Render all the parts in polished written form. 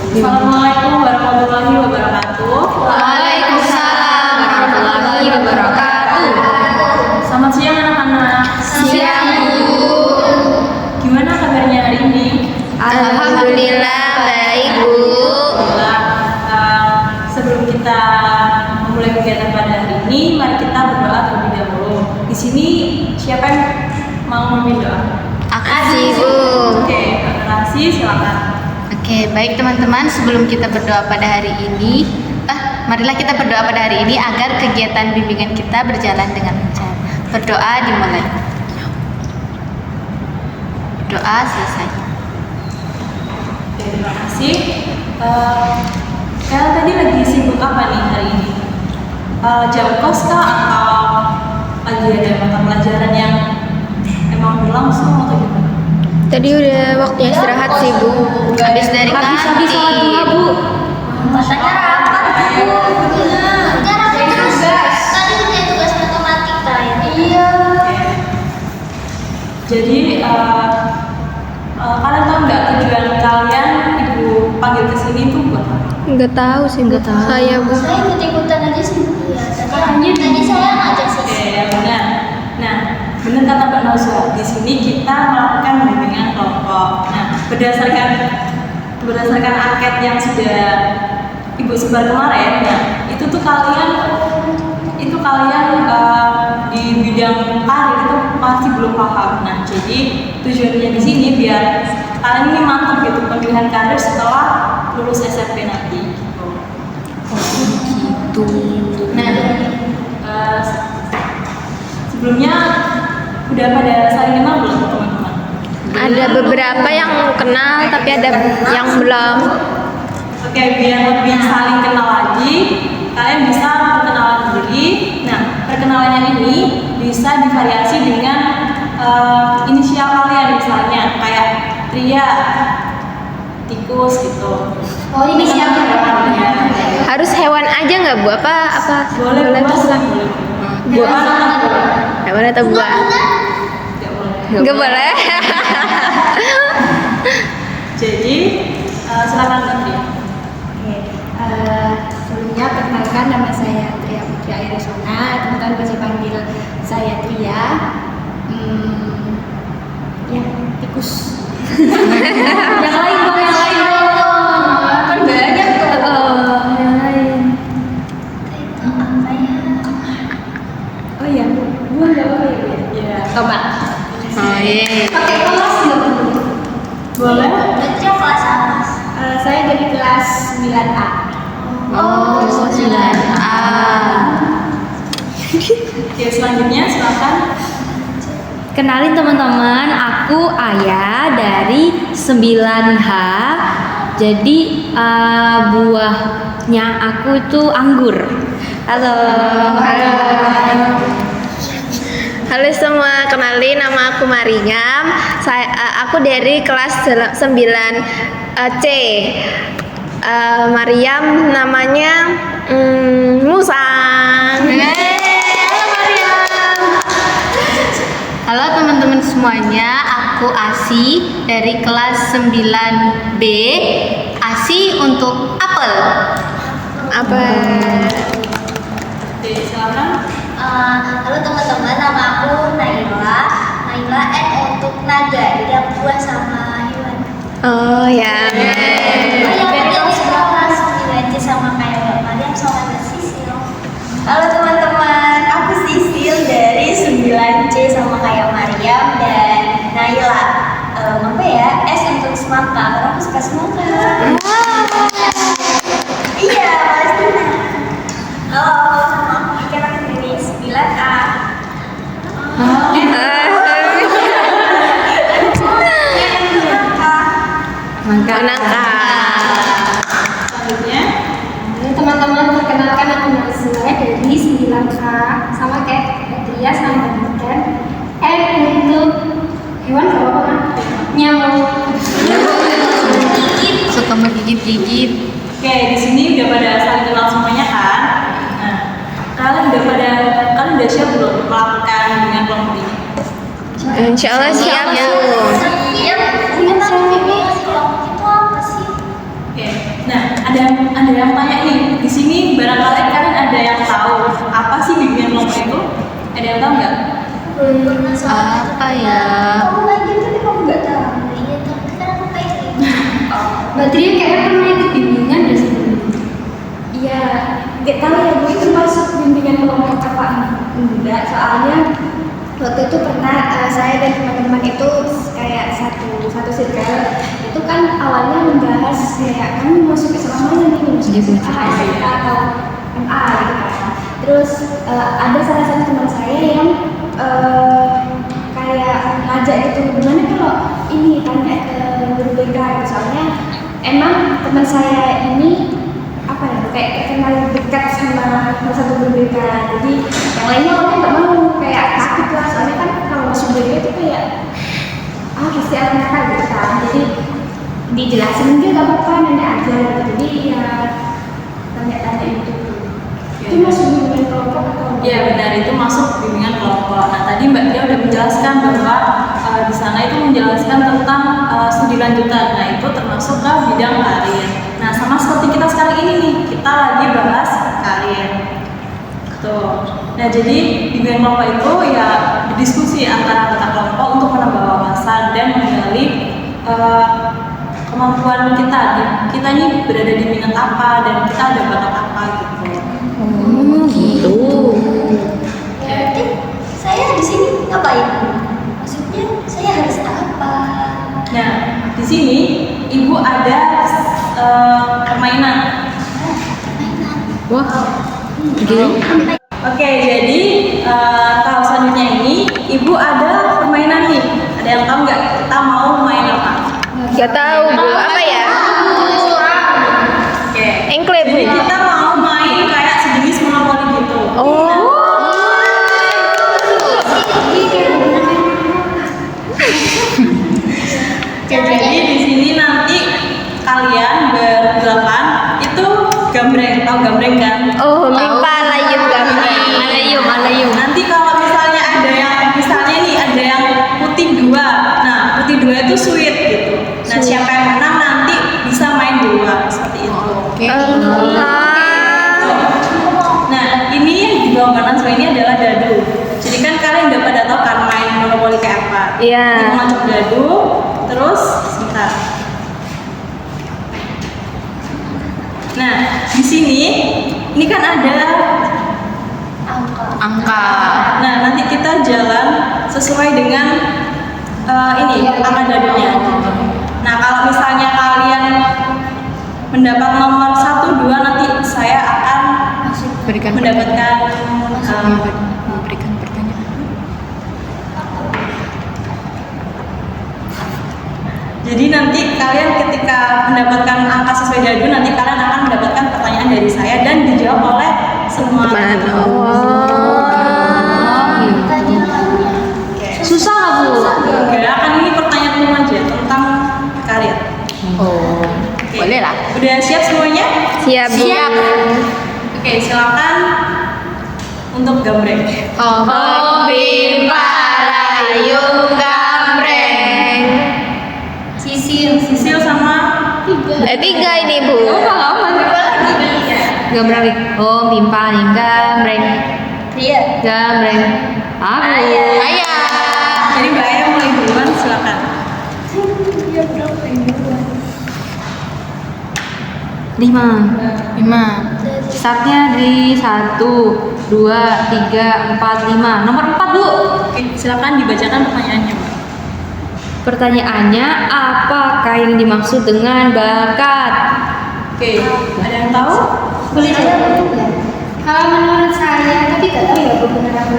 Assalamualaikum warahmatullahi wabarakatuh. Waalaikumsalam warahmatullahi wabarakatuh. Selamat siang anak-anak. Siang, Bu. Gimana kabarnya hari ini? Alhamdulillah baik, Bu. Alhamdulillah. Sebelum kita memulai kegiatan pada hari ini, mari kita berdoa terlebih dahulu. Di sini siapa yang mau memimpin doa? Aku sih, Bu. Oke, terima kasih. Silakan. Oke, baik teman-teman, sebelum kita berdoa pada hari ini, marilah kita berdoa pada hari ini agar kegiatan bimbingan kita berjalan dengan lancar. Berdoa dimulai. Doa selesai. Oke, terima kasih. Kalian tadi lagi sibuk apa nih hari ini? Jam kos kah atau lagi ada mata pelajaran yang emang berlangsung atau gimana? Tadi udah waktunya istirahat sih, Bu. Habis dari Habis sholat duha, Bu. Katanya rapat, Bu. Katanya rapat tugas. Tadi udah tugas matematika ya. Iya. Jadi kalian tahu nggak tujuan kalian ibu panggil ke sini tuh buat apa? Nggak tahu sih, Bu. Saya, Bu. Saya ikut-ikutan aja sih. Iya, tadi saya ngajak sih. Oke, yang benar. Nah, benar kata Mbak Nauswa. Di sini kita melakukan bimbingan kelompok. Nah, berdasarkan angket yang sudah Ibu sebar kemarin, nah itu kalian di bidang karir itu pasti belum paham. Nah, jadi tujuannya di sini biar kalian ini mantap gitu pemilihan karir setelah lulus SMP nanti. Gitu. Nah, sebelumnya udah pada saling kenal belum teman-teman? Ada beberapa yang kenal, tapi ada yang belum. Oke, biar lebih saling kenal lagi, kalian bisa perkenalan diri. Nah, perkenalannya ini bisa divariasi dengan inisial kalian, misalnya kayak Ria, Tikus gitu. Oh, ini siapa? Harus hewan aja nggak, Bu? Apa? Boleh, terserah. Buah. Hewan atau buah? Nggak boleh. Jadi, silakan Mbak Ria. Sebelumnya perkenalkan, nama saya Tria Putri Airisona. Teman-teman bisa panggil saya Tria. Ya, tikus. Yang lain dong, yang lain dong. Kan banyak tuh. Yang lain. Itu apa ya? Oh iya, gua nggak apa ya, Bu? Ya, tomat. Oh iya. Pakai kelas nggak, Bu? Boleh? Berarti yang kelas apa? Saya dari kelas 9A. Oh, 9A. Oke, selanjutnya silakan. Kenalin teman-teman, aku Ayah dari 9H. Jadi buahnya aku itu anggur. Halo. Halo semua, kenalin nama aku Mariam. Aku dari kelas 9C. Mariam namanya Musang. Halo teman-teman semuanya, aku Asi dari kelas 9B. Asi untuk apel. Apa? Oke, silakan. Halo teman-teman, nama aku Naila. Naila N untuk naga. Jadi aku buah sama hewan. Oh ya. Oh ya, aku dari sekolah 9C sama kayak Mbak Mariam sama Mbak Sisil. Halo teman-teman, aku Sisil dari 9C sama kayak Mariam dan Naila. Apa ya? S untuk semangka, karena aku suka semangka. Iya, pastinya. Halo, sama aku Ika, aku dari 9A. Menangkap. Selanjutnya, Jadi teman-teman, perkenalkan aku Nazla dari 9K. Sama kayak Tria sama Ikan. Untuk hewan nggak apa-apa kan? Nyamuk. Suka menggigit-gigit. oke, di sini udah pada saling kenal semuanya kan? Nah, kalian udah siap belum melakukan dengan kelompok ini? Insya Allah siap, Bu. Iya, ini kelompok itu apa sih? Oke, ada yang tanya nih, di sini barangkali kalian ada yang tahu apa sih bimbingan kelompok itu? Ada yang tahu nggak? Pernah soal Apa ya? kamu lagi tapi kamu nggak tahu. Iya tapi kan aku pengen. Mbak Tria kayaknya pernah ikut bimbingan deh sebelumnya. Iya, nggak tahu ya Bu itu masuk bimbingan kelompok apa enggak, soalnya waktu itu pernah saya dan teman-teman itu kayak satu circle itu kan awalnya membahas kayak kamu masuk SMA mana nih, masuk SMA, SMK atau MA gitu kan. Terus ada salah satu teman saya yang kayak ngajak gitu, gimana kalau ini tanya ke guru BK gitu. Soalnya emang teman saya ini apa ya, kayak kenal dekat sama salah satu guru BK, jadi yang lainnya orang nggak mau, kayak takut lah, soalnya kan kalau masuk BK itu kayak pasti akan nakal gitu kan, jadi dijelasin juga gak apa-apa, nanya aja gitu. Jadi ya tanya-tanya itu masuk bimbingan kelompok atau Iya benar, itu masuk bimbingan kelompok. Nah tadi Mbak Tia udah menjelaskan bahwa di sana itu menjelaskan tentang studi lanjutan. Nah itu termasuk ke bidang karir. Nah sama seperti kita sekarang ini nih, kita lagi bahas karir. Tuh. Nah jadi bimbingan kelompok itu ya berdiskusi antara anggota kelompok untuk menambah wawasan dan menggali kemampuan kita. Kita ini berada di minat apa dan kita ada bakat apa gitu. Gitu. Berarti saya di sini ngapain? Maksudnya saya harus apa? Nah, di sini Ibu ada permainan. Wah. Gitu. Oke, jadi tahap selanjutnya ini Ibu ada permainan nih. Ada yang tahu nggak kita mau main apa? Gak tahu Bu, apa ya? Oke. Engkle Bu. Jadi kita mau main kayak sejenis monopoli gitu. Oh. Jadi di sini nanti kalian berdelapan itu gambreng, tahu gambreng kan? Oh, mimpa layum gambreng. Malayum. Nanti kalau misalnya ada yang putih dua, nah putih dua itu sweet gitu. Nah siapa yang menang nanti bisa main dua seperti itu. Nah ini yang di bawah kanan saya ini adalah dadu. Jadi kan kalian udah pada tahu kan main monopoli kayak apa? Iya. Kita masuk dadu, terus sebentar. Nah di sini ini kan ada Angka. Nah, nanti kita jalan sesuai dengan ini angka dadunya. Nah, kalau misalnya kalian mendapat nomor 1, 2, nanti saya akan mendapatkan memberikan pertanyaan. jadi nanti kalian ketika mendapatkan angka sesuai dadu, nanti kalian akan mendapatkan pertanyaan dari saya dan dijawab oleh semua Teman. Susah nggak Bu? Enggak, kan ini pertanyaan umum aja tentang karir. Oh. Oke. Boleh lah. Udah siap semuanya? Siap Bu. Oke, silakan untuk gambreng. Oh, mimpa layum gambreng. Sisil sama Tiga ini Bu. Gambreng. Oh, mimpa nih gambreng. Iya. Gambreng. Aku. Ayah. Jadi Mbak Aya mulai duluan, silakan. Lima. 5. Startnya dari 1, 2, 3, 4, 5. Nomor 4 Bu. Oke, silakan dibacakan pertanyaannya, Mbak. Pertanyaannya, apakah yang dimaksud dengan bakat? Oke, ada yang tahu? boleh jawab ya? Kalau menurut saya, tapi gak tahu ya benar apa.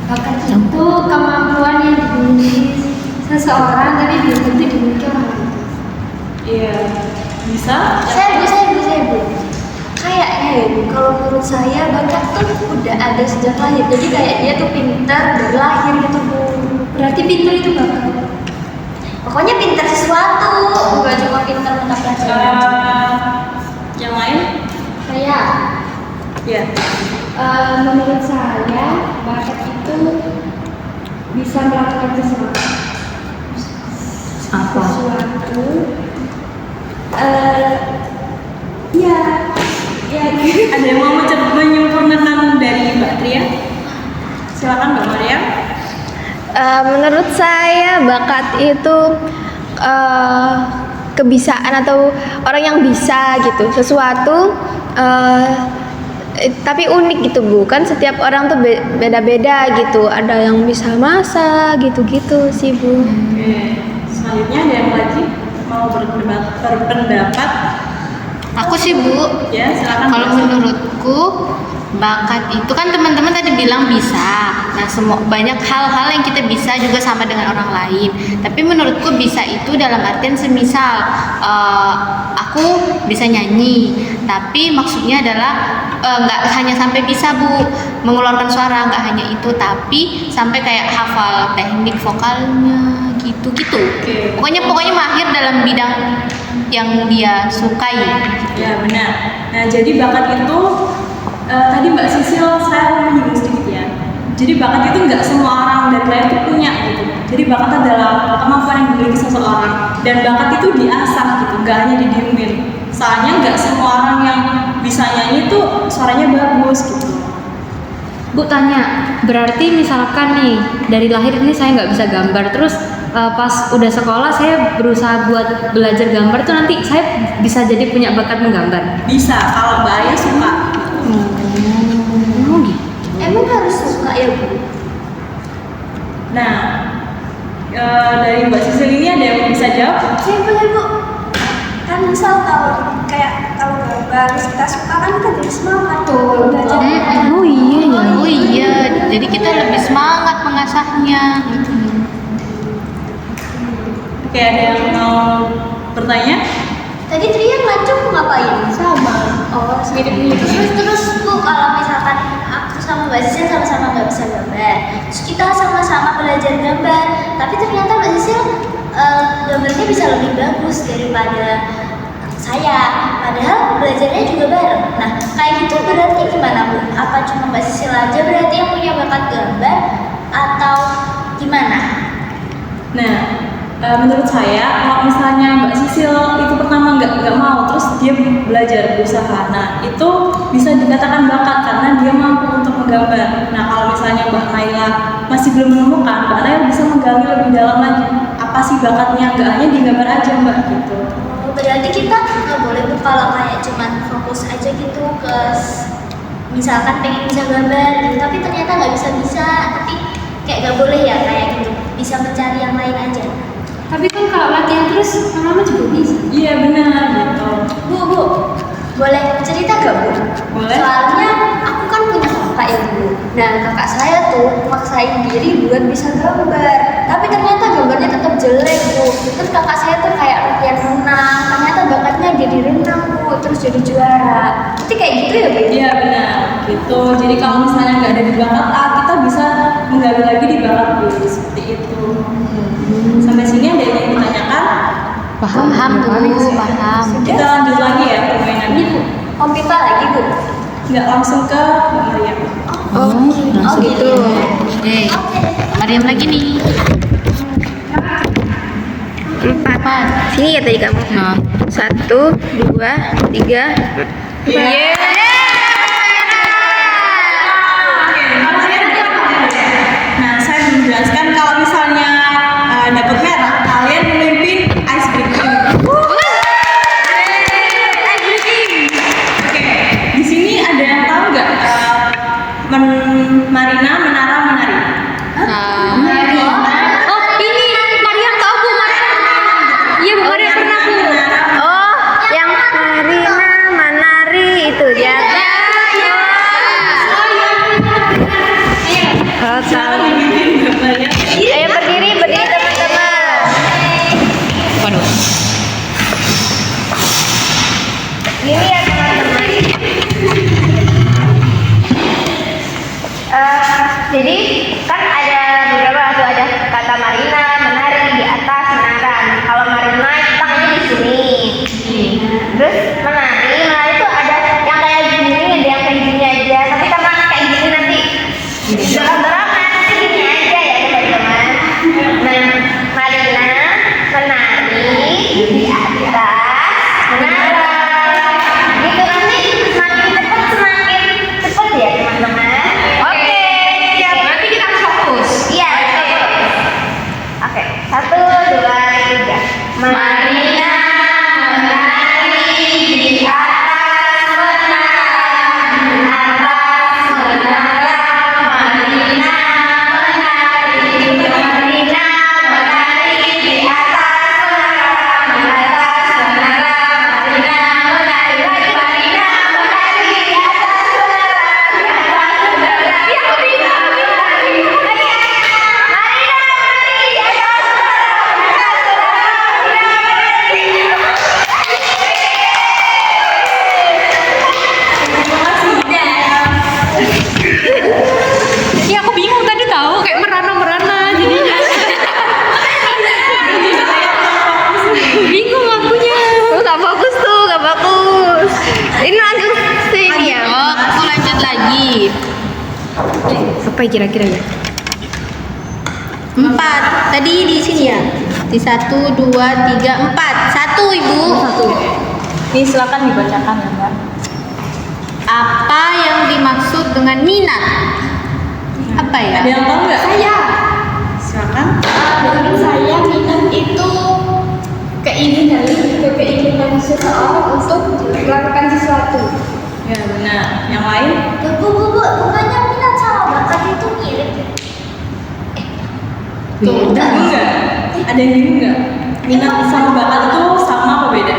Bakat itu kemampuan yang dimiliki seseorang tapi belum tentu dimiliki orang lain. Iya. Bisa? Saya Bu. Kayaknya ya Bu, kalau menurut saya bakat tuh udah ada sejak lahir. Jadi kayak dia tuh pintar dari lahir gitu Bu. Berarti pintar itu bakat. Pokoknya pintar sesuatu, bukan cuma pintar mata pelajaran. Yang lain? Saya Ya. menurut saya bakat itu bisa melakukan sesuatu. Apa? Sesuatu Ada yang mau menyempurnakan dari Mbak Tria? Silakan Mbak Maria. Menurut saya bakat itu kebisaan atau orang yang bisa gitu sesuatu tapi unik gitu Bu, kan setiap orang tuh beda-beda gitu, ada yang bisa masak gitu-gitu sih Bu. Oke, selanjutnya ada yang lagi mau berpendapat? Aku sih Bu, Ya, silakan. kalau menurutku bakat itu kan teman-teman tadi bilang bisa. Nah, banyak hal-hal yang kita bisa juga sama dengan orang lain. Tapi menurutku bisa itu dalam artian semisal aku bisa nyanyi, tapi maksudnya adalah nggak hanya sampai bisa Bu mengeluarkan suara, nggak hanya itu, tapi sampai kayak hafal teknik vokalnya gitu-gitu. Oke. Pokoknya mahir dalam bidang yang dia sukai. Ya, benar. Nah, jadi bakat itu tadi Mbak Sisil saya menyinggung sedikit ya. Jadi bakat itu nggak semua orang dari lahir itu punya gitu. Jadi bakat adalah kemampuan yang dimiliki seseorang, dan bakat itu diasah gitu, nggak hanya didiemin. Soalnya nggak semua orang yang bisa nyanyi tuh suaranya bagus gitu. Bu tanya, berarti misalkan nih dari lahir ini saya nggak bisa gambar, terus pas udah sekolah saya berusaha buat belajar gambar tuh nanti saya bisa jadi punya bakat menggambar. Bisa kalau Mbak Aya suka. Oh gitu. Emang harus suka ya Bu? Nah, dari Mbak Sisil ini ada yang bisa jawab? Saya boleh Bu. Kan misal kalau gambar terus kita suka kan kita jadi semangat tuh belajar. Oh iya ya. Oh iya, jadi kita lebih semangat mengasahnya. Oke, ada yang mau bertanya? Tadi Tria ngacung ngapain? Sama. Oh, mirip-mirip. Terus Bu, kalau misalkan aku sama Mbak Sisil sama-sama nggak bisa gambar, terus kita sama-sama belajar gambar, tapi ternyata Mbak Sisil gambarnya bisa lebih bagus daripada saya, padahal belajarnya juga bareng. Nah, kayak gitu berarti gimana Bu? Apa cuma Mbak Sisil aja berarti yang punya bakat gambar atau gimana? Nah, menurut saya kalau misalnya Mbak Sisil itu pertama nggak mau, terus dia belajar berusaha, nah itu bisa dikatakan bakat karena dia mampu untuk menggambar. Nah, kalau misalnya Mbak Naila masih belum menemukan, Mbak Naila bisa menggali lebih dalam lagi apa sih bakatnya, nggak hanya digambar aja Mbak gitu. Oh, berarti kita nggak boleh Bu kalau kayak cuman fokus aja gitu ke misalkan pengen bisa gambar gitu, tapi ternyata nggak bisa, tapi kayak nggak boleh ya kayak gitu, bisa mencari yang lain aja. Tapi kan kalau latihan terus lama-lama juga bisa. Iya benar gitu. Bu, boleh cerita gak Bu? Boleh. Soalnya aku kan punya kakak ya Bu. Nah, kakak saya tuh maksain diri buat bisa gambar, tapi ternyata gambarnya tetap jelek Bu. Terus kakak saya tuh kayak latihan renang, ternyata bakatnya jadi renang Bu, terus jadi juara. Jadi kayak gitu ya Bu? Iya benar gitu. Jadi kalau misalnya nggak ada di bakat A, kita bisa menggali lagi di bakat B seperti itu. Sampai sini ada yang ditanyakan? Paham Bu, paham. Kita lanjut lagi ya permainannya. Om Pita lagi Bu? Nggak langsung ke Mbak Maria. Langsung gitu. Oke, Mariam lagi nih. 4. Sini ya tadi kamu. Nah, 1, 2, 3. Nah, saya menjelaskan kalau misalnya dapat merah, kalian memimpin ice breaking. Oke, di sini ada yang tahu nggak Marina, menara, menari? Oh, ini Mariam tahu Bu, Mariam. Iya Bu, Mariam pernah Bu. Oh, yang Marina menari itu ya. Oh, Silakan tahu. dipimpin Mbak Maria. Ayo berdiri teman-teman. waduh. Gini ya teman-teman. Jadi kan ada beberapa tuh, ada kata Marina, menari di atas, menara. Nah, kalau Marina tangannya di sini. Terus menari itu ada yang kayak gini, ada yang kayak gini aja. Tapi karena kayak gini nanti dorong-dorong, nanti gini aja ya teman-teman. Nah, Marina menari di atas menara. Gitu nanti semakin dekat lagi. Apa kira-kira ya? 4. Tadi di sini ya. Di 1, 2, 3, 4. 1 Ibu. Ini silakan dibacakan ya Mbak. Apa yang dimaksud dengan minat? Apa ya? Ada yang tahu nggak? Saya. Silakan. Menurut saya minat itu keinginan seseorang untuk melakukan sesuatu. Ya benar. Yang lain? Bu, bukannya minat sama bakat itu mirip ya? Tuh, bingung nggak? Ada yang bingung nggak? Minat sama bakat itu sama apa beda?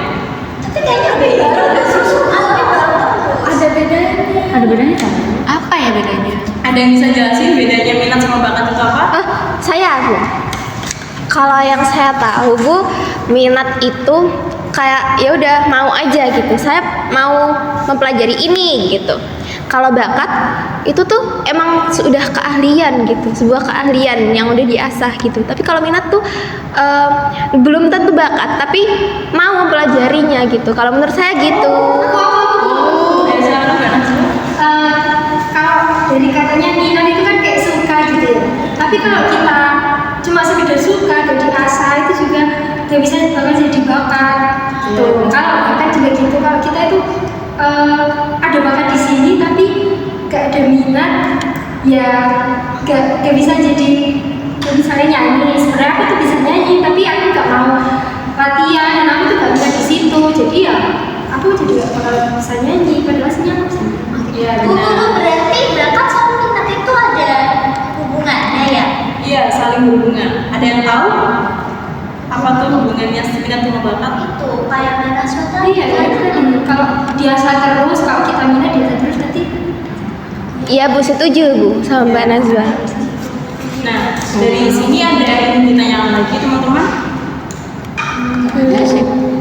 Tapi kayaknya beda. Ada bedanya. Ada bedanya kan? Apa ya bedanya? Ada yang bisa jelasin bedanya minat sama bakat itu apa? Saya Bu. Kalau yang saya tahu Bu, minat itu kayak ya udah mau aja gitu. Saya mau mempelajari ini gitu. Kalau bakat itu tuh emang sudah keahlian gitu, sebuah keahlian yang udah diasah gitu. Tapi kalau minat tuh belum tentu bakat, tapi mau mempelajarinya gitu. Kalau menurut saya gitu. Ya silakan Mbak Najwa. Kalau dari katanya minat itu kan kayak suka gitu ya. Tapi kalau kita cuma sekedar suka dan diasah itu juga gak bisa bahkan jadi bakat. Tuh, kalau bakat juga gitu. Kalau kita itu ada bakat di sini tapi gak ada minat, ya gak bisa jadi. Misalnya nyanyi, sebenarnya aku tuh bisa nyanyi tapi aku gak mau latihan dan aku tuh gak bisa di situ. Jadi ya aku jadi gak bakal bisa nyanyi. Padahal aslinya aku bisa nyanyi. Iya Bu, benar. berarti bakat sama minat itu ada hubungannya ya? Iya saling berhubungan. Ada yang tahu? Apa tuh hubungannya minat sama bakat? Itu kayak Mbak Najwa tadi. Iya, itu tadi. Kalau diasah terus, kalau kita minat diasah terus nanti. Iya Bu, setuju Bu sama Mbak Nazwa. Nah, dari sini ada yang ditanyakan lagi teman-teman?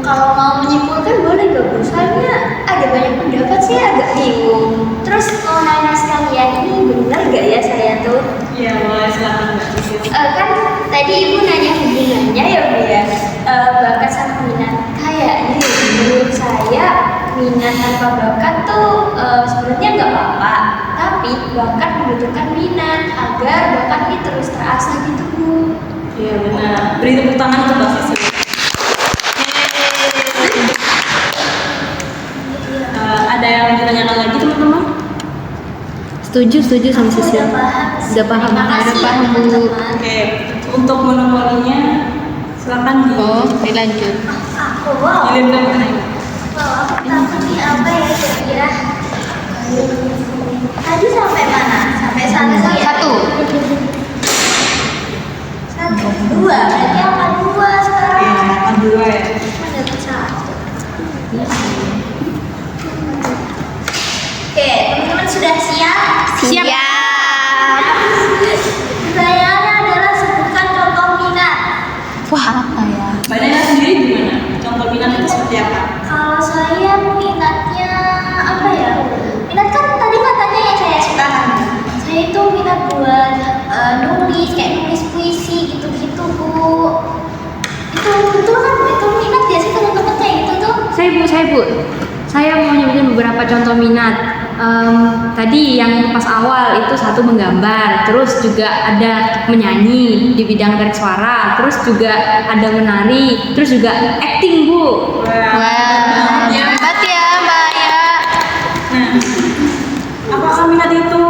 Kalau mau menyimpulkan boleh gak Bu? Soalnya ada banyak pendapat sih agak bingung. Terus mau nanya sekalian ini benar gak ya saya tuh? Iya, boleh silakan Mbak Sisil. Kan tadi Ibu nanya hubungannya ya Bu ya, bakat sama minat. Kayaknya menurut saya minat tanpa bakat tuh sebenarnya nggak apa-apa, tapi bakat membutuhkan minat agar bakat ini terus terasah gitu Bu. Iya benar. Beri tepuk tangan untuk Mbak Sisil. Ada yang ditanyakan lagi teman-teman? Setuju sama Sisil. Udah paham. Terima kasih Udah paham ya, Bu. teman-teman. Oke, untuk monopolinya silakan Oh, dilanjut. Aku wow. dikirimkan ke saya. Wow, aku takut nih apa ya kira-kira. Tadi sampai mana? Sampai satu ya? 1, 2, berarti apa 2 sekarang? Oke, silakan dulu ya. Ada satu. Oke, teman-teman sudah siap? Siap. Pertanyaannya adalah sebutkan contoh minat. Wah, apa ya? Mbak Nena sendiri gimana? Contoh minat itu seperti apa? Kalau saya minatnya apa ya? Minat kan tadi katanya yang saya suka kan. Saya itu minat buat nulis, kayak nulis puisi gitu-gitu Bu. Itu kan itu minat ya sih teman-teman kayak gitu tuh. Saya Bu. Saya mau nyebutin beberapa contoh minat. Tadi yang pas awal itu satu menggambar, terus juga ada menyanyi di bidang tarik suara, terus juga ada menari, terus juga acting Bu. Wah, hebat ya Mbak Aya. Nah, apakah minat itu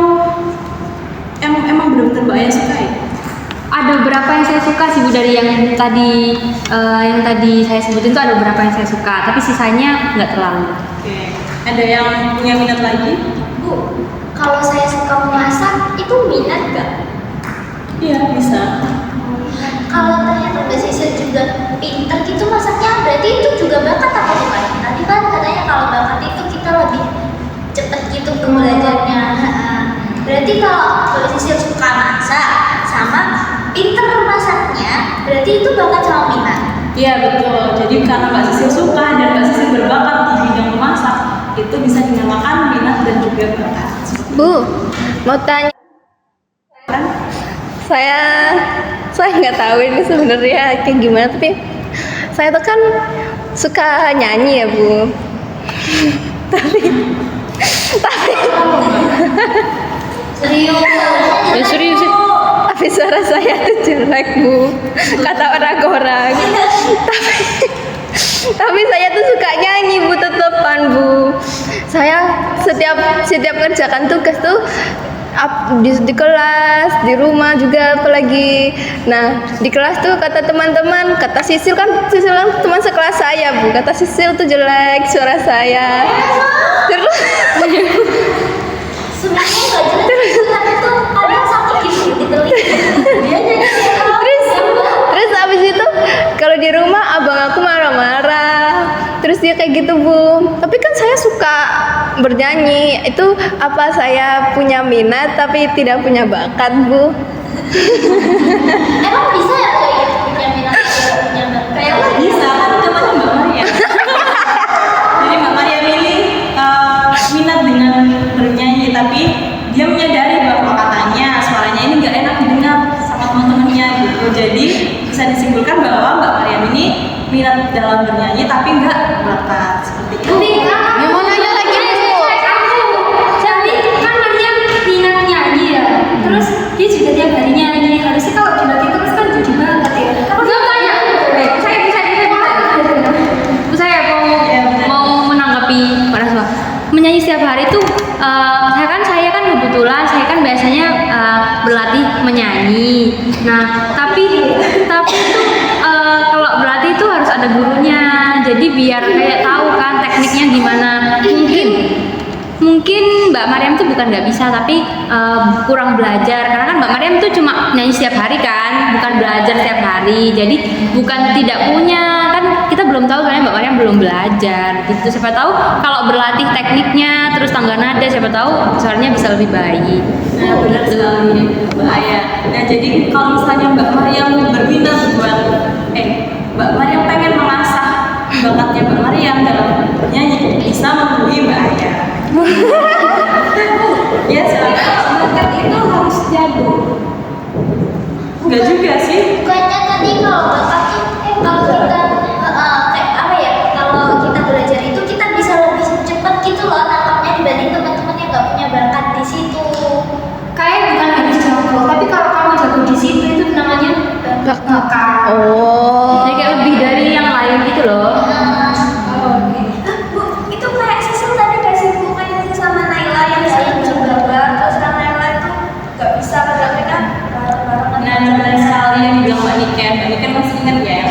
emang benar-benar Mbak Aya suka ya? Ada beberapa yang saya suka sih Bu, dari yang tadi saya sebutin tuh ada beberapa yang saya suka, tapi sisanya nggak terlalu. Oke, ada yang punya minat lagi? Bu, kalau saya suka memasak itu minat gak? Iya, bisa. Kalau ternyata Mbak Sisil juga pinter gitu masaknya, berarti itu juga bakat apa bukan? Tadi kan katanya kalau bakat itu kita lebih cepet gitu tuh belajarnya. Berarti kalau Mbak Sisil suka masak sama pinter masaknya, berarti itu bakat sama minat. Iya, betul. Jadi karena Mbak Sisil suka dan Mbak Sisil berbakat di bidang memasak, itu bisa dinamakan minat dan juga bakat. Bu, mau tanya. Saya nggak tahu ini sebenarnya kayak gimana, tapi saya tuh kan suka nyanyi ya Bu. tapi Serius. Ya serius sih. Tapi suara saya tuh jelek Bu, kata orang-orang. Tapi saya tuh suka nyanyi Bu, tetepan Bu. Saya setiap kerjakan tugas tuh di kelas, di rumah juga apalagi. Nah, di kelas tuh kata teman-teman, kata Sisil kan teman sekelas saya Bu, kata Sisil tuh jelek suara saya. Terus Sebenarnya nggak jelek, tapi tuh ada yang sakit gitu di telinga. Dia jadi Terus abis itu kalau di rumah abang aku marah-marah. Terus dia kayak gitu Bu. Tapi kan saya suka bernyanyi. Itu apa saya punya minat tapi tidak punya bakat Bu? emang bisa ya kayak gitu punya minat punya bakat? Kayak Bisa kan namanya Mbak Maria. Jadi Mbak Maria ini minat dengan bernyanyi, tapi dia menyadari bahwa katanya suaranya ini nggak enak didengar sama teman-temannya gitu. Jadi bisa disimpulkan bahwa Mbak Maria ini minat dalam bernyanyi tapi nggak bakat seperti itu. Ya mau nanya lagi Bu. Tapi kan Maria minat nyanyi ya. Terus dia juga tiap hari nyanyi. Harusnya kalau dilatih terus kan jadi bakat ya. Nggak tanya. Saya mau menanggapi Pak Raswa. Menyanyi setiap hari itu saya kan kebetulan saya kan biasanya berlatih menyanyi. Nah, tapi itu kalau berlatih itu harus ada gurunya. Jadi biar kayak tahu kan tekniknya gimana. Mungkin Mbak Mariam tuh bukan nggak bisa, tapi kurang belajar. Karena kan Mbak Mariam tuh cuma nyanyi setiap hari kan, bukan belajar setiap hari. Jadi bukan tidak punya, kan kita belum tahu soalnya Mbak Mariam belum belajar. Gitu. Siapa tahu kalau berlatih tekniknya, terus tangga nada, siapa tahu suaranya bisa lebih baik. Nah, benar sekali Mbak Aya. Nah, jadi kalau misalnya Mbak Mariam berminat Mbak Mariam pengen mengasah bakatnya Mbak Mariam dalam bernyanyi, bisa menghubungi Mbak Aya. Ya, silakan. Bakat itu harus jago. Enggak juga sih. bukannya tadi kalau bakat tuh kalau kita kayak apa ya, kalau kita belajar itu kita bisa lebih cepat gitu loh nangkapnya dibanding teman-teman yang nggak punya bakat di situ. Kayak bukan harus jago, tapi kalau kamu jago di situ itu namanya bakat. Oh. Jadi kayak lebih dari yang lain gitu loh. Bu, itu kayak Sisil tadi kasih bukannya sama Naila yang saya bisa gambar, terus kan Naila itu nggak bisa padahal mereka bareng-bareng. Nah, benar sekali yang dibilang Mbak Niken. Mbak Niken masih ingat ya?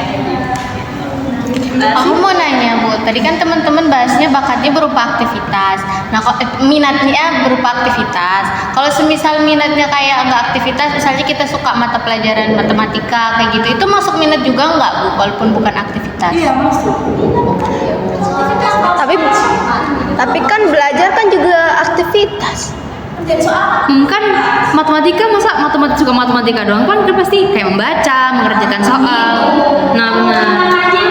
Aku mau nanya Bu, tadi kan teman-teman bahasnya bakatnya berupa aktivitas. Nah, kok minatnya berupa aktivitas. Kalau semisal minatnya kayak enggak aktivitas, misalnya kita suka mata pelajaran matematika kayak gitu, itu masuk minat juga enggak Bu, walaupun bukan aktivitas? Iya, masuk. Tapi kan belajar kan juga aktivitas. Kan matematika suka matematika doang kan pasti kayak membaca, mengerjakan soal. Nah, benar. Makanya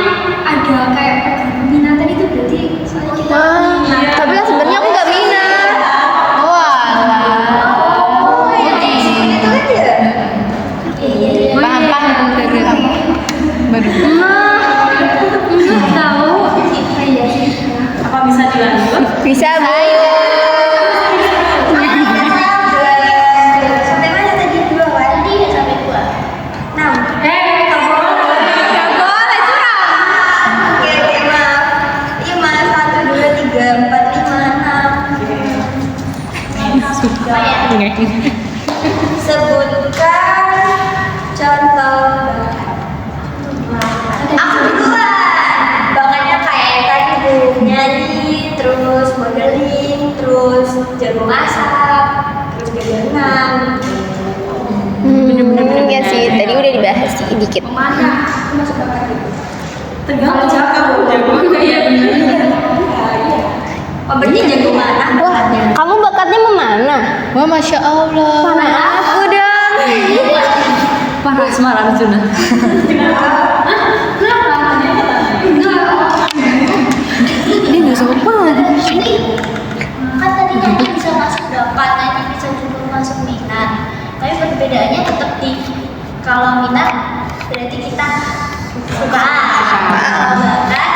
ada kayak peminatan itu berarti soalnya kita Tapi kan sebenarnya aku nggak minat. Paham baru. Enggak tahu. Apa bisa dilanjut? Bisa Bu. Sampai mana tadi? 2 kali ya sampai 2. 6. Nggak boleh curang. Oke, maaf. 5, 1, 2, 3, 4, 5, 6. Sebutkan contoh bakat. Aku duluan. Bakatnya kayak tadi Bu, nyanyi, terus modeling, terus jago masak, terus jago renang. Ya sih, tadi udah dibahas sih dikit. mana masuk bakat itu. Tergantung kamu jago kayak bener. Oh, berarti jago mana? Wah, kamu bakatnya memana? Wah, Masya Allah. Mana aku dong? Panas marah Arjuna. Dia nggak sopan. Ini kan tadi nyanyi bisa masuk bakat, nyanyi bisa juga masuk minat. Tapi perbedaannya tetap di kalau minat berarti kita suka. Kalau bakat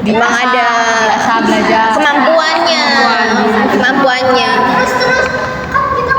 Memang ada Biasa belajar. kemampuannya. terus kan kita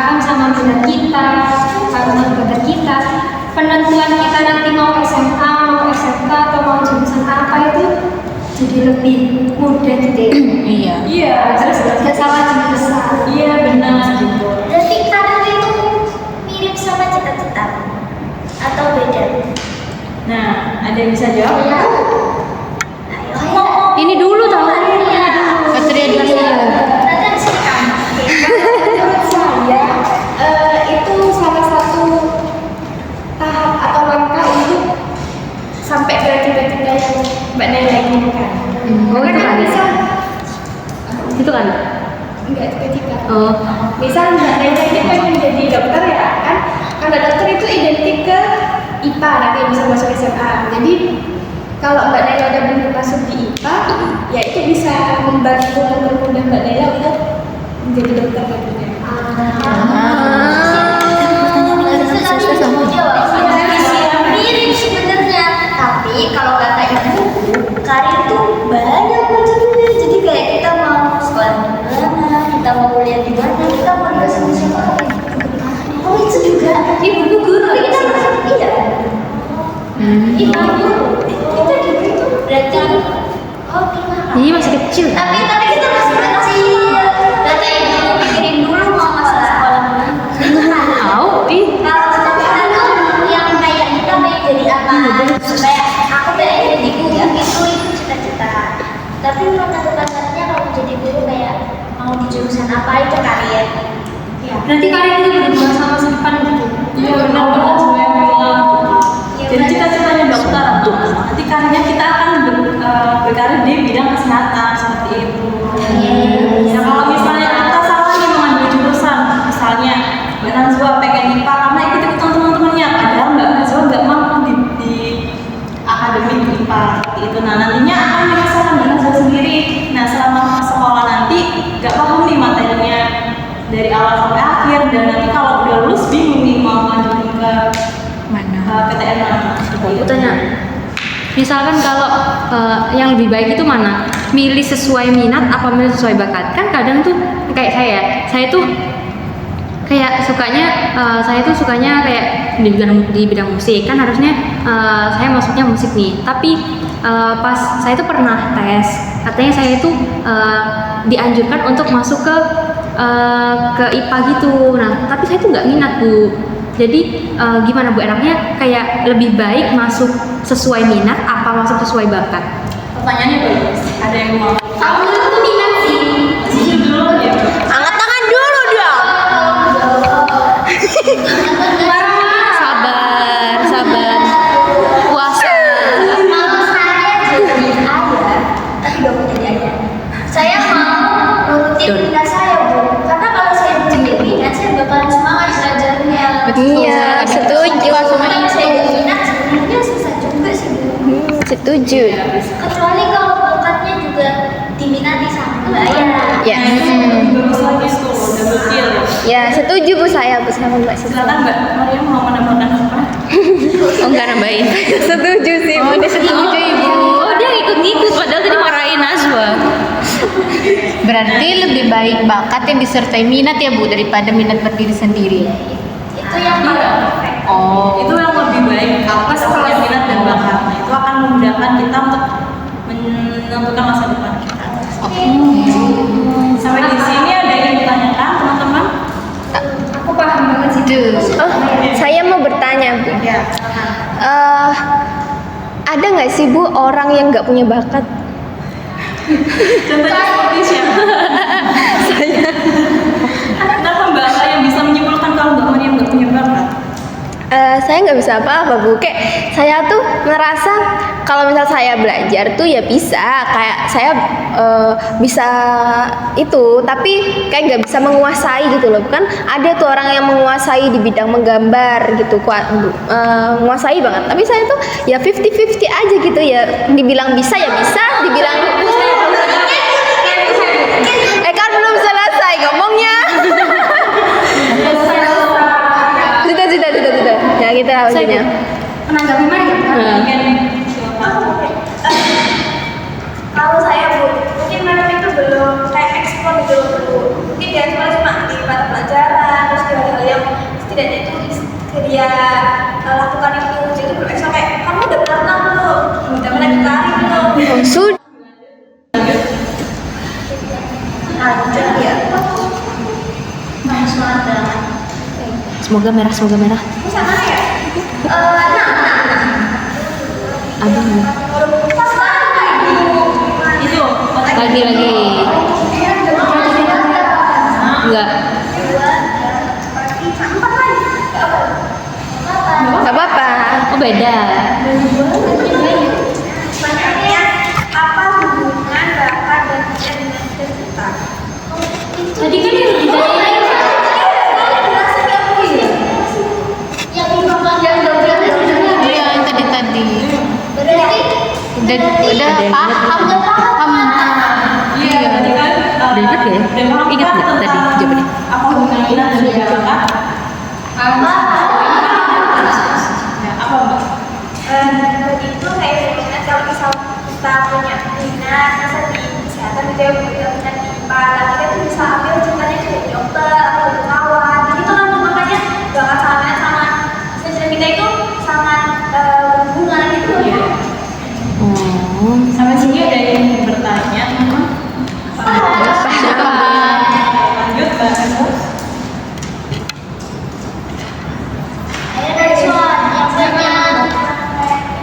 paham sama minat kita, sama bakat kita. Penentuan kita nanti mau SMA, mau SMK atau mau jurusan apa itu jadi lebih mudah gitu ya. Iya. Iya, Terus gak salah jurusan. iya benar. Berarti karir itu mirip sama cita-cita atau beda? Nah, ada yang bisa jawab? Ayo. Ini dulu tahu. Satria dulu. Nanti di sini kamu. Menurut saya itu salah satu tahap atau langkah untuk sampai ke cita-cita yang Mbak Nela inginkan. Oh, itu kan. Misal Itu kan. enggak cita-cita. Oh. Misal Mbak Nela ini pengen jadi dokter ya kan? Kalau dokter itu identik ke IPA nanti bisa masuk SMA. Jadi kalau Mbak Nela udah belum masuk di IPA, ya itu bisa membantu mempermudah Mbak Nela untuk menjadi dokter nantinya. Mirip sebenarnya, tapi kalau kata ibu, karir itu banyak macamnya. Jadi kayak kita mau sekolah di mana, kita mau kuliah di mana, kita mau nulis sama siapa. Oh itu juga ibu guru. Tapi kita masuk iya. Ibu guru. Kita di itu berarti oh gimana? Iya masih kecil. Tapi kita masih kecil. Berarti ibu pikirin dulu mau masuk sekolah mana. Itu kan. Tahu? Ih. Kalau cita-cita tuh yang kayak kita pengen jadi apa? Kayak aku pengen jadi guru, itu cita-cita. Tapi menurut kasarnya kalau jadi guru kayak mau di jurusan apa itu karir. Ya. Berarti karir itu berubah sama masa depan gitu. Iya benar banget saya bilang. Iya, Jadi benar. cita-citanya dokter, nanti karirnya kita akan berkarir di bidang kesehatan seperti itu. Nah kalau misalnya kita salah nih mengambil jurusan, misalnya Mbak Nazwa pengen IPA karena ikut-ikutan teman-temannya, padahal Mbak Nazwa nggak mampu di akademik IPA seperti itu. Nah nantinya akan dirasakan Mbak Nazwa sendiri. Nah selama sekolah nanti nggak paham nih materinya dari awal sampai akhir, dan nanti kalau udah lulus bingung nih mau lanjutin ke Mana? PTN mana. Aku tanya. Misalkan kalau yang lebih baik itu mana? Milih sesuai minat apa milih sesuai bakat? Kan kadang tuh kayak saya tuh kayak sukanya kayak di bidang musik. Kan harusnya saya masuknya musik nih. Tapi pas saya tuh pernah tes, katanya saya itu dianjurkan untuk masuk ke IPA gitu. Nah, tapi saya tuh nggak minat, Bu. Jadi gimana Bu enaknya kayak lebih baik masuk sesuai minat apa masuk sesuai bakat? Pertanyaannya bagus. Ada yang mau? Kalau menurutku minat sih. Jujur dulu ya. Angkat tangan dulu dong. Sabar. Puasa. Kalau saya jadi ayah, tapi gak mau jadi ayah. Saya mau nurutin minat saya, Bu. Karena kalau saya jadi minat, saya bakalan semangat belajarnya. Iya, setuju. Kalau saya jadi minat, sebenarnya susah juga sih, Bu. Setuju. Kecuali kalau bakatnya juga diminati sama ayah. Ya. Nah, itu bagus lagi tuh, double kill. Ya, setuju Bu saya bersama Mbak Sisi. Silakan Mbak Maria mau menambahkan apa? Oh enggak nambahin. Setuju sih. Oh dia setuju Ibu. Oh dia ikut-ikut padahal tadi marahin Nazwa. Berarti lebih baik bakat yang disertai minat ya Bu daripada minat berdiri sendiri. Itu yang paling perfect. Oh. Itu yang lebih baik kalau kita punya minat dan bakat. Nah, itu akan memudahkan kita untuk menentukan masa depan kita. Sampai di sini ada yang ditanyakan teman-teman? Aku paham banget sih. Oh, saya mau bertanya Bu. Ya. Ada nggak sih Bu orang yang nggak punya bakat? Contohnya seperti siapa? Kenapa Mbak Maria bisa menyimpulkan kalau Mbak Maria nggak punya bakat? Saya nggak bisa apa-apa Bu. Kayak saya tuh merasa kalau misal saya belajar tuh ya bisa. Kayak saya bisa itu, tapi kayak nggak bisa menguasai gitu loh. Kan ada tuh orang yang menguasai di bidang menggambar gitu, menguasai banget. Tapi saya tuh ya 50-50 aja gitu ya. Dibilang bisa ya bisa, dibilang kan belum selesai ngomongnya. Sudah. Ya kita lanjutnya. Menanggapi Maria. Mungkin silakan. Kalau saya Bu, mungkin Malam itu belum kayak eksplor gitu loh Bu. Mungkin dia cuma di mata pelajaran, terus dia Sudah. Lanjut ya. Semoga merah, semoga merah. Bisa mana ya? Nah. Abang ya. Pas banget Ibu. Itu Lagi. Enggak. Gak apa-apa. Oh beda. Selanjutnya, apa hubungan bakat dan minat dengan cerita? Tadi kan yang ditanyain Iya, yang tadi. Udah paham. iya tadi kan Udah ingat gak ya? udah paham Ingat kan nggak tadi tentang jawabannya? apa hubungan minat dan juga bakat? Ya, apa mbak? Begitu kayak minat kalau misal kita punya minat masa di kesehatan gitu ya punya minat di IPA nah kita tuh bisa ambil ceritanya jadi dokter atau kawan gitu kan makanya bakat sama minat sama sejarah kita itu sangat berhubungan gitu ya. Oh. Sampai sini ada yang bertanya Siapa? lanjut mbak Anu. Ada soal yang banyak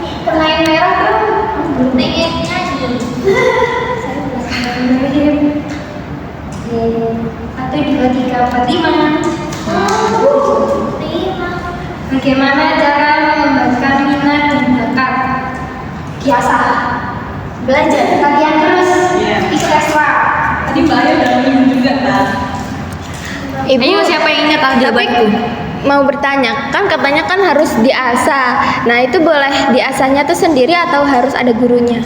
ini pemain merah tuh pengennya atau 2, 3, 4, 5. Bagaimana cara mengembangkan minat dan bakat? Biasa. Belajar, latihan terus, Iya. ikut ekstra. Tadi mbak Ayu udah ngomong juga kan? Ibu, Ayo siapa yang ingat tapi jawabanku? mau bertanya, kan katanya kan harus diasah. Nah, itu boleh diasahnya tuh sendiri atau harus ada gurunya?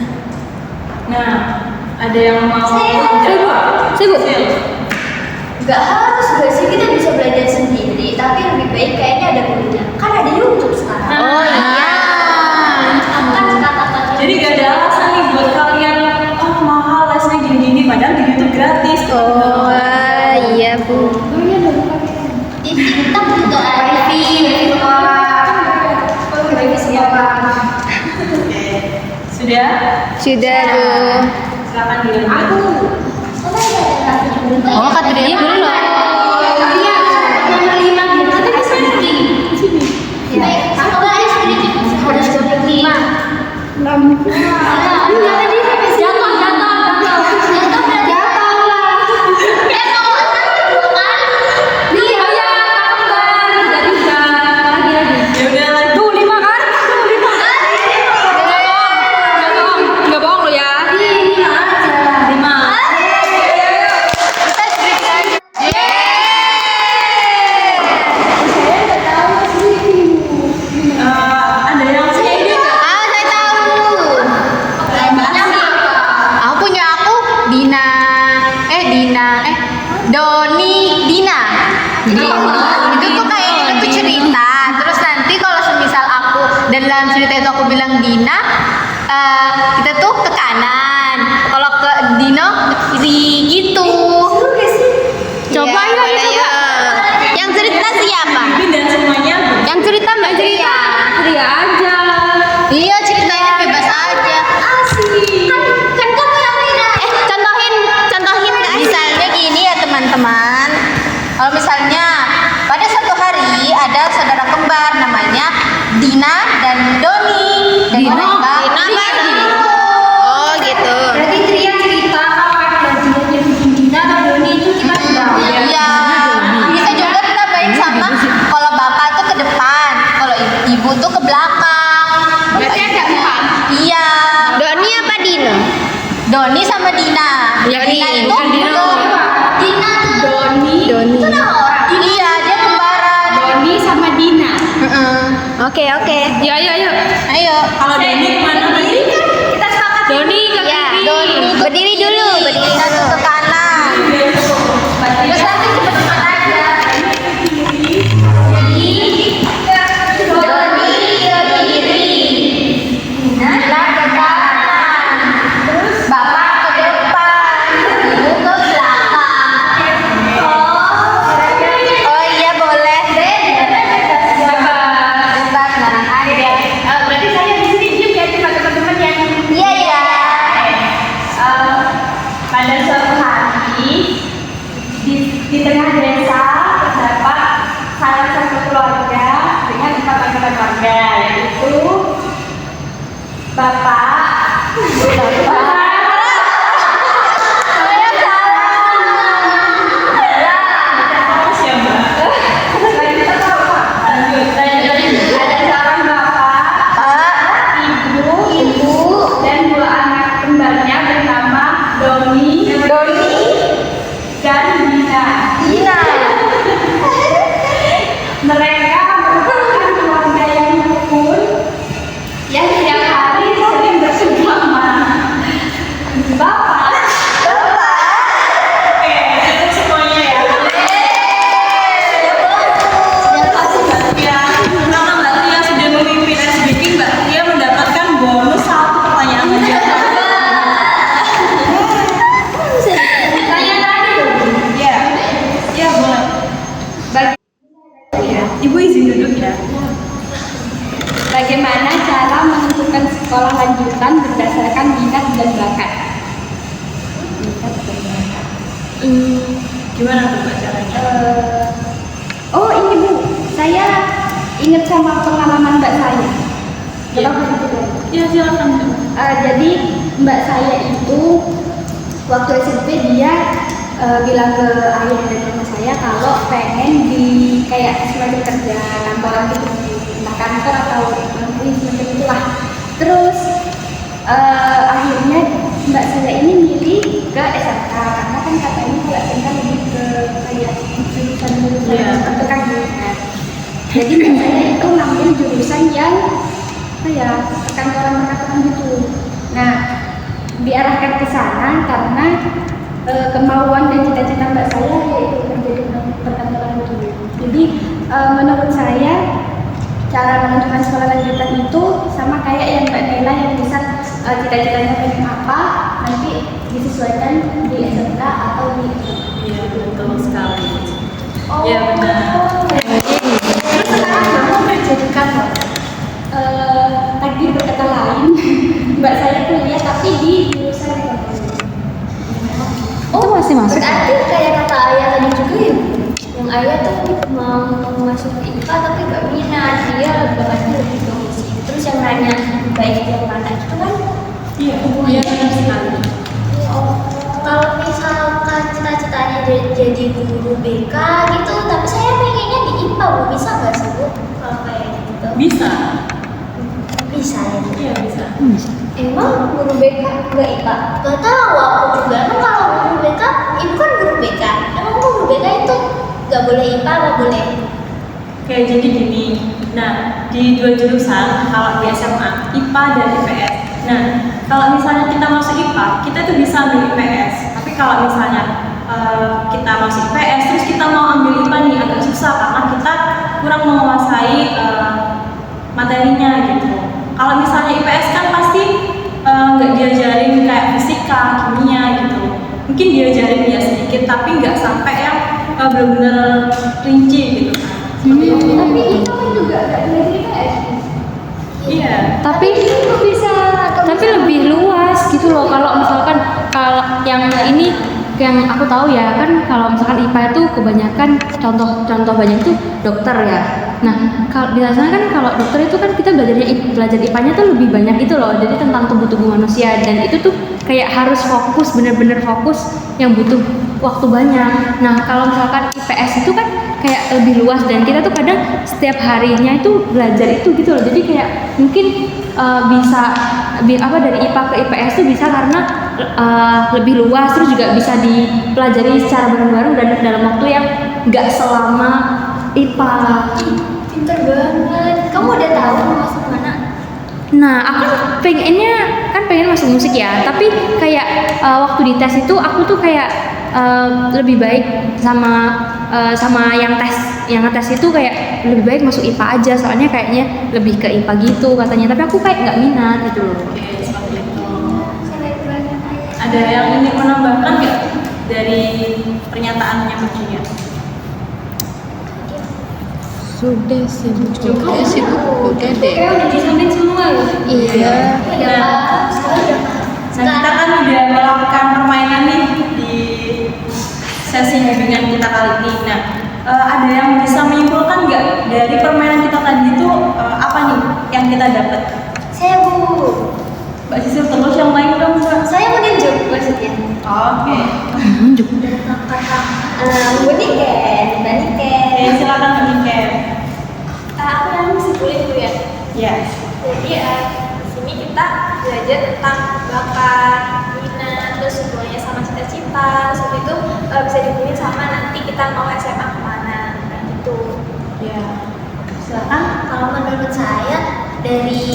Nah, ada yang mau jawab? Sibuk. Sil. Gak harus gak sih kita bisa belajar sendiri tapi lebih baik kayaknya ada gurunya kan ada YouTube sekarang. Oh iya. Kan kata-kata Jadi gak ada alasan nih buat kalian oh mahal lesnya gini-gini padahal di YouTube gratis. Oh iya Bu. di TikTok juga ada Sudah? Sudah Bu. Silakan dilanjut. Oh, kata dia dulu loh. Iya, nomor 5 gitu. Tapi bisa di sini. baik semoga ya sedikit harus seperti Ya udah lanjut. Tuh 5 kan? Tuh 5. Enggak bohong lo ya. 5. Ada yang punya ide nggak? Saya tahu. Aku punya Dina. Dina. Jadi itu tuh kayak kita tuh cerita. Terus nanti kalau semisal aku dan dalam cerita itu aku bilang Dina, kita tuh ke kanan. Kalau ke Dino ke kiri gitu. Coba Iya, yuk, boleh, coba. Yang cerita siapa? Bibi dan semuanya. Yang cerita Mbak Ria. Ria aja. Iya, ceritanya bebas aja. kan kamu yang minat Contohin Misalnya gini ya teman-teman. Kalau misalnya pada suatu hari ada saudara kembar namanya Dina dan Doni. Dan Dina? mereka Oh gitu. Berarti Tria cerita kalau ada dia bikin Dina atau Doni itu kita udah. Iya. Bisa juga ditambahin sama kalau bapak tuh ke depan, kalau ibu tuh ke belakang. Berarti ada 4. Iya. Doni apa Dino? Doni sama Dina. Doni, Dina itu bukan Dina. Dina tuh. Doni. Iya, dia kembaran. Doni sama Dina. Oke. Ya, ayo. Ayo. Kalau Doni kemana tadi? kita sepakat Doni ke Ya, kiri. berdiri dulu. Dina tuh ke kanan. Terus nanti cepet-cepet aja. Doni ke kiri. Dina ke kanan. Terus bapak ke depan. Ibu ke belakang. Oh iya boleh. Bebas nah ada. berarti saya di sini diem ya cuma teman-teman yang Iya iya. Ibu izin duduk ya. Bagaimana cara menentukan sekolah lanjutan berdasarkan minat dan bakat? Gimana tuh Mbak caranya? Oh ini Bu, saya ingat sama pengalaman mbak saya. Iya. Boleh gitu? Iya silakan. Jadi mbak saya itu waktu SMP dia bilang ke ayah dan mama saya kalau pengen di kayak semacam kerja kantoran gitu, entah kantor atau semacam itulah. Terus akhirnya mbak saya ini milih ke SMK karena kan katanya kalau SMK lebih ke kayak jurusan untuk kan. Jadi mbak saya itu ngambil jurusan yang kayak perkantoran gitu. Nah, diarahkan ke sana karena kemauan dan cita-cita mbak saya yaitu kerja di perkantoran itu. Jadi menurut saya cara menentukan sekolah lanjutan itu sama kayak yang mbak Nela yang bisa cita-citanya pengen apa nanti disesuaikan di SMK atau di Iya betul sekali. Oh, Iya benar. Terus sekarang kamu kerja di kantor. Takdir berkata lain, mbak saya kuliah tapi di jurusan ekonomi. Itu masih masuk. Berarti kayak kata ayah tadi juga ya, yang ayah tuh mau masuk IPA tapi gak minat, dia bakatnya lebih ke musik. Terus yang nanya baik yang mana itu kan? Iya benar sekali. Oh, kalau misalkan cita-citanya jadi guru BK gitu, tapi saya pengennya di IPA, Bu, bisa nggak sih Bu? Kalau kayak gitu? Bisa. Bisa ya. Iya bisa. Emang guru BK nggak IPA? Gak tahu aku juga. Emang kalau guru BK, ibu kan guru BK. Emang guru BK itu nggak boleh IPA, nggak boleh? Oke, jadi gini. Nah, di dua jurusan, kalau di SMA, IPA dan IPS. Nah, kalau misalnya kita masuk IPA, kita tuh bisa ambil IPS. Tapi kalau misalnya kita masuk IPS, terus kita mau ambil IPA nih agak susah karena kita kurang menguasai materinya gitu. Kalau misalnya IPS kan pasti nggak diajarin kayak fisika, kimia gitu. Mungkin diajarin ya sedikit, tapi nggak sampai yang benar-benar rinci gitu kan. Tapi itu kan juga gak belajar IPS. Iya. Tapi lebih luas gitu loh. Kalau misalkan kalau yang ini yang aku tahu ya kan, kalau misalkan IPA itu kebanyakan contoh banyak itu dokter ya. Nah, kalau di sana kan kalau dokter itu kan kita belajar IPA-nya tuh lebih banyak itu loh. Jadi tentang tubuh manusia, dan itu tuh kayak harus fokus, bener-bener fokus yang butuh waktu banyak. Nah, kalau misalkan IPS itu kan kayak lebih luas dan kita tuh kadang setiap harinya itu belajar itu gitu loh. Jadi kayak mungkin bisa dari IPA ke IPS tuh bisa karena lebih luas, terus juga bisa dipelajari secara bareng-bareng dan dalam waktu yang nggak selama IPA. Pinter banget. Kamu udah tahu mau masuk mana? Nah, aku pengen masuk musik ya, tapi kayak waktu di tes itu aku tuh kayak lebih baik sama yang ngetes itu kayak lebih baik masuk IPA aja, soalnya kayaknya lebih ke IPA gitu katanya, tapi aku kayak nggak minat gitu loh. Oke, seperti itu. Ada yang ingin menambahkan nggak dari pernyataannya begini? Sudah sibuk. Kayak udah disampaikan semua ya. Iya. Nah, kita kan udah melakukan permainan nih di sesi bimbingan kita kali ini. Nah, ada yang bisa menyimpulkan nggak dari permainan kita tadi itu apa nih yang kita dapat? Saya Bu. Mbak Sisil, terus yang lain dong Mbak. Saya mau nunjuk maksudnya. Oke. Bu Niken, Mbak Niken. Oke, silakan Mbak Niken. Aku yang musik boleh Bu ya. Yes. Jadi di sini kita belajar tentang bakat, minat, terus hubungannya sama cita-cita, terus habis itu bisa dihubungin sama nanti kita mau SMA kemana, kayak gitu. Ya. Silakan. Kalau menurut saya dari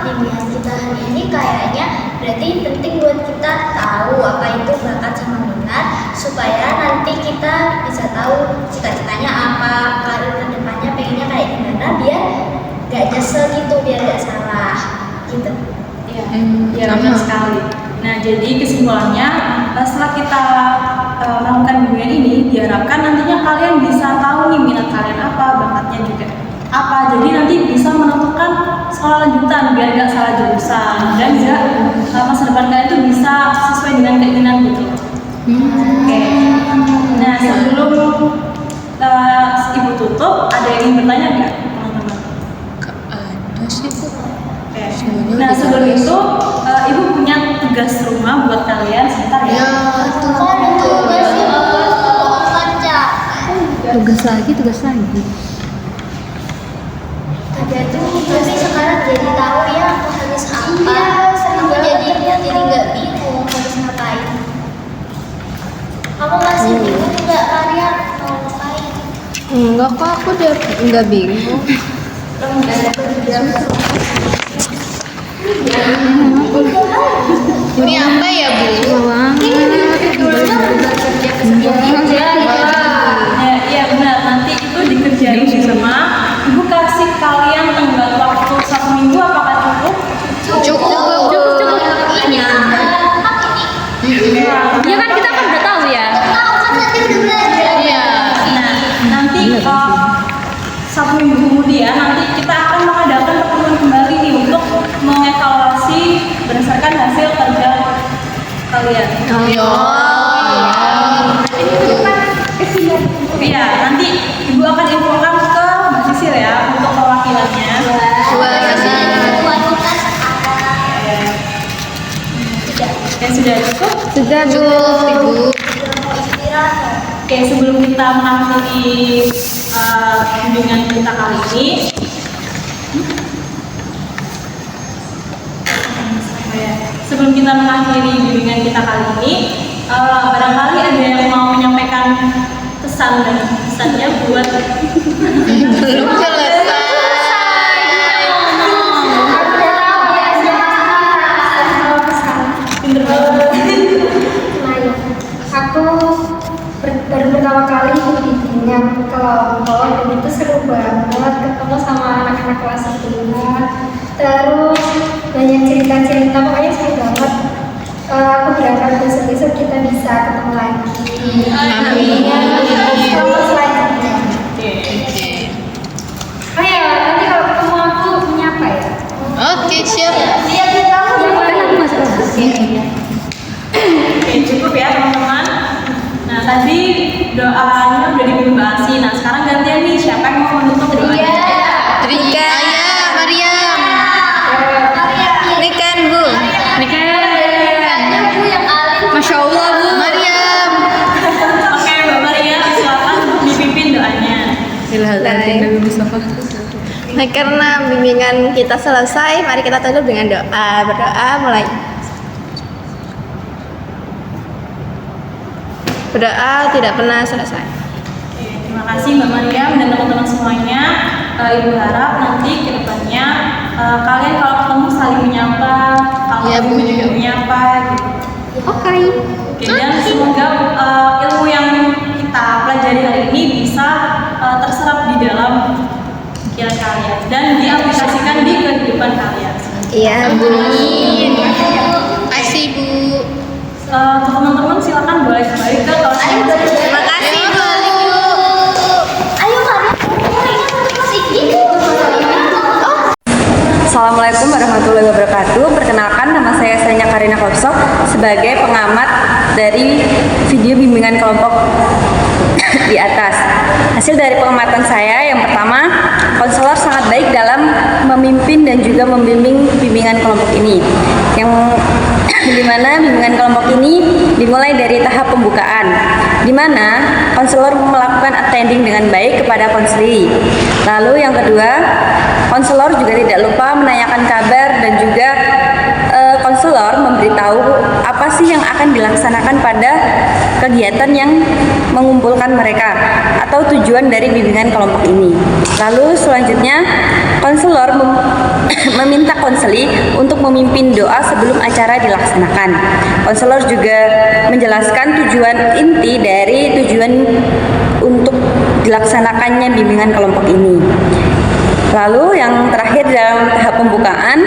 bimbingan kita hari ini kayaknya berarti penting buat kita tahu apa itu bakat sama minat supaya nanti kita bisa tahu cita-citanya apa, karir kedepannya pengennya kayak gimana biar gak nyesel gitu, biar gak salah gitu. Iya, ya, benar sekali. Nah, jadi kesimpulannya setelah kita melakukan bimbingan ini diharapkan nantinya kalian bisa tahu nih minat kalian tugas rumah buat kalian sebentar ya. Tugas lagi. Tapi sekarang jadi tahu ya aku harus apa. Aku jadi nggak bingung harus ngapain. Kamu masih bingung nggak Maria mau ngapain? Enggak kok, aku udah enggak bingung. Ini apa ya, Bu? Iya benar, nanti itu dikerjain sama ibu. Kasih kalian tenggat waktu 1 minggu, apakah cukup? Cukup. Ya kan kita kan udah tahu ya. Iya. Nah, nanti 1 minggu kemudian nanti kita akan mengadakan pertemuan kembali nih untuk mengevaluasi berdasarkan hasil kerja kalian. Iya, nanti ibu akan infokan ke Mbak Sisil ya untuk perwakilannya. Oke, sudah cukup. Sudah, Bu. Oke, sebelum kita mengakhiri bimbingan kita kali ini, barangkali ada yang mau menyampaikan pesan dan pesannya buat Belum selesai. Aku baru pertama kali dengan kelompok dan itu seru banget ketemu sama anak-anak kelas 5. Terus banyak cerita-cerita, pokoknya seru banget. Aku berharap besok-besok kita bisa ketemu lagi. Amin. Selamat selanjutnya. Oh ya, nanti kalau ketemu aku menyapa ya. Oke, siap. Oke, cukup ya teman-teman. Nah, tadi doanya udah dibahasi. Nah, sekarang gantian nih, siapa yang mau menutup doanya? Rika. Mariam. Ini kan, Bu. Masya Allah, Bu. Mariam. Oke, Mbak Maria, silakan dipimpin doanya. Nah, karena bimbingan kita selesai, mari kita tutup dengan doa. Berdoa mulai. Berdoa tidak pernah selesai. Oke, terima kasih Mbak Mariam dan teman-teman semuanya. Ibu harap nanti ke depannya kalian kalau ketemu saling menyapa, kalau Iya, ibu Bu. juga menyapa gitu. Oke. Oke, dan semoga ilmu yang kita pelajari hari ini bisa terserap di dalam pikiran kalian dan diaplikasikan di kehidupan kalian. Iya, Bu. Kasih, Bu. Teman-teman silakan boleh kembali ke kelas. Terima kasih, Bu. Ayo Maria. Assalamualaikum warahmatullahi wabarakatuh. Perkenalkan, nama saya Senya Karina Kopsok sebagai pengamat dari video bimbingan kelompok di atas. Hasil dari pengamatan saya, yang pertama, konselor sangat baik dalam memimpin dan juga membimbing bimbingan kelompok ini. Yang dimana bimbingan kelompok ini dimulai dari tahap pembukaan, di mana konselor melakukan attending dengan baik kepada konseli. Lalu yang kedua, konselor juga tidak lupa menanyakan kabar dan juga konselor memberitahu apa sih yang akan dilaksanakan pada kegiatan yang mengumpulkan mereka atau tujuan dari bimbingan kelompok ini. Lalu selanjutnya konselor meminta konseli untuk memimpin doa sebelum acara dilaksanakan. Konselor juga menjelaskan tujuan inti dari tujuan untuk dilaksanakannya bimbingan kelompok ini. Lalu yang terakhir dalam tahap pembukaan,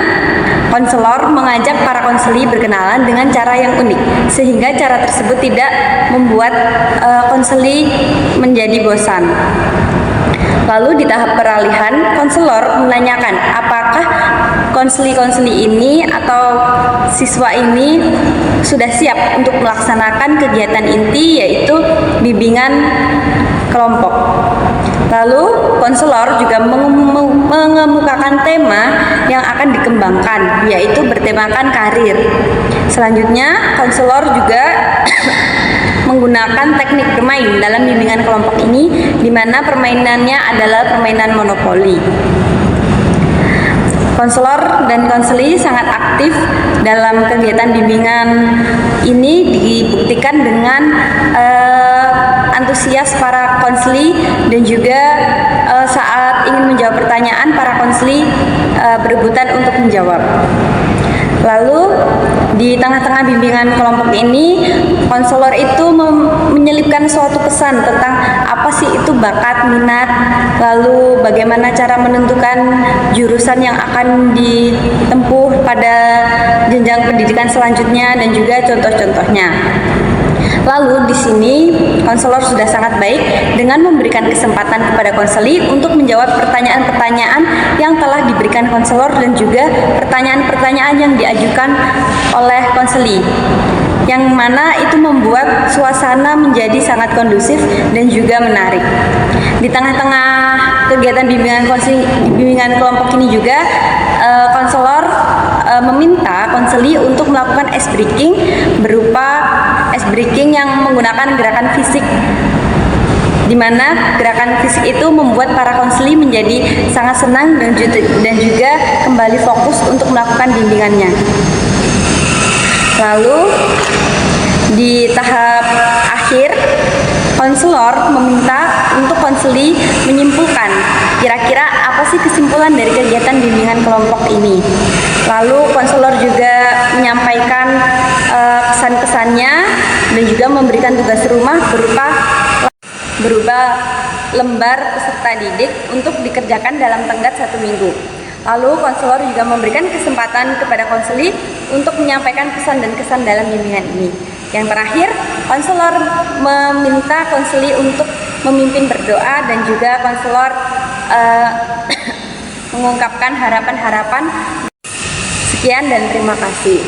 konselor mengajak para konseli berkenalan dengan cara yang unik, sehingga cara tersebut tidak membuat konseli menjadi bosan. Lalu di tahap peralihan, konselor menanyakan apakah konseli-konseli ini atau siswa ini sudah siap untuk melaksanakan kegiatan inti, yaitu bimbingan kelompok. Lalu konselor juga mengemukakan tema yang akan dikembangkan, yaitu bertemakan karir. Selanjutnya, konselor juga menggunakan teknik bermain dalam bimbingan kelompok ini, di mana permainannya adalah permainan monopoli. Konselor dan konseli sangat aktif dalam kegiatan bimbingan ini, dibuktikan dengan antusias para konseli dan juga saat ingin menjawab pertanyaan, para konseli berebutan untuk menjawab. Lalu di tengah-tengah bimbingan kelompok ini, konselor itu menyelipkan suatu pesan tentang apa sih itu bakat, minat, lalu bagaimana cara menentukan jurusan yang akan ditempuh pada jenjang pendidikan selanjutnya, dan juga contoh-contohnya. Lalu di sini konselor sudah sangat baik dengan memberikan kesempatan kepada konseli untuk menjawab pertanyaan-pertanyaan yang telah diberikan konselor dan juga pertanyaan-pertanyaan yang diajukan oleh konseli, yang mana itu membuat suasana menjadi sangat kondusif dan juga menarik. Di tengah-tengah kegiatan bimbingan kelompok ini juga konselor meminta konseli untuk melakukan ice breaking, berupa ice breaking yang menggunakan gerakan fisik, di mana gerakan fisik itu membuat para konseli menjadi sangat senang dan juga kembali fokus untuk melakukan bimbingannya. Lalu di tahap akhir, konselor meminta untuk konseli menyimpulkan kira-kira apa sih kesimpulan dari kegiatan bimbingan kelompok ini. Lalu konselor juga menyampaikan pesan-pesannya dan juga memberikan tugas rumah berupa lembar peserta didik untuk dikerjakan dalam tenggat 1 minggu. Lalu konselor juga memberikan kesempatan kepada konseli untuk menyampaikan pesan dan kesan dalam bimbingan ini. Yang terakhir, konselor meminta konseli untuk memimpin berdoa dan juga konselor mengungkapkan harapan-harapan. Sekian dan terima kasih.